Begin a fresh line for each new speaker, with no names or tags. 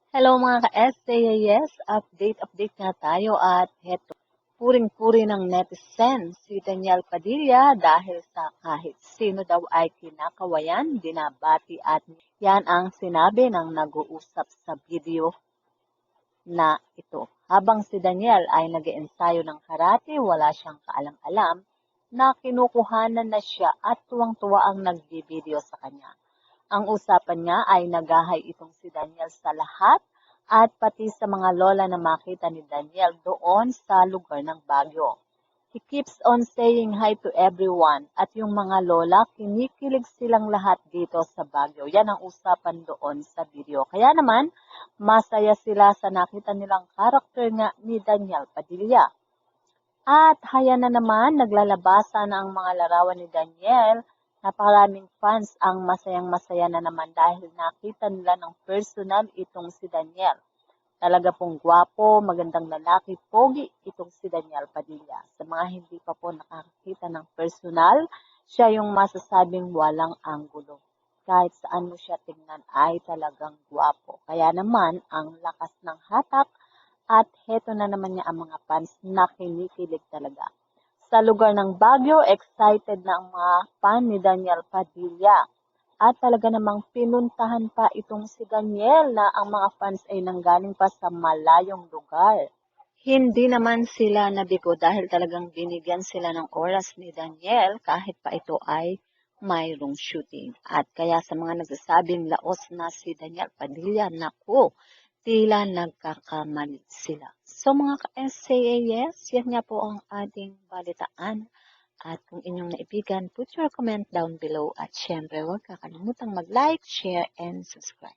Hello mga ka-SAAS, update nga tayo at heto, puring-puri ng netizen si Daniel Padilla dahil sa kahit sino daw ay kinakawayan, binabati at yan ang sinabi ng nag-uusap sa video na ito. Habang si Daniel ay nag-eensayo ng karate, wala siyang kaalam-alam na kinukuhanan na siya at tuwang-tuwa ang nagbibideo sa kanya. Ang usapan niya ay nagahay itong si Daniel sa lahat at pati sa mga lola na makita ni Daniel doon sa lugar ng Baguio. He keeps on saying hi to everyone at yung mga lola, kinikilig silang lahat dito sa Baguio. Yan ang usapan doon sa video. Kaya naman, masaya sila sa nakita nilang karakter nga ni Daniel Padilla. At haya na naman, naglalabasa na ang mga larawan ni Daniel. Napakaraming fans ang masayang-masaya na naman dahil nakita nila ng personal itong si Daniel. Talaga pong gwapo, magandang lalaki, pogi itong si Daniel Padilla. Sa mga hindi pa po nakakita ng personal, siya yung masasabing walang anggulo. Kahit saan mo siya tingnan ay talagang gwapo. Kaya naman, ang lakas ng hatak at heto na naman niya ang mga fans na kinikilig talaga. Sa lugar ng Baguio, excited na ang mga fan ni Daniel Padilla. At talaga namang pinuntahan pa itong si Daniel na ang mga fans ay nanggaling pa sa malayong lugar. Hindi naman sila nabigo dahil talagang binigyan sila ng oras ni Daniel kahit pa ito ay mayroong shooting. At kaya sa mga nagsasabing laos na si Daniel Padilla, naku, tila nagkakamali sila. So mga ka-SAAS, yan nga po ang ating balitaan. At kung inyong naibigan, put your comment down below. At syempre, huwag kakalimutang mag-like, share, and subscribe.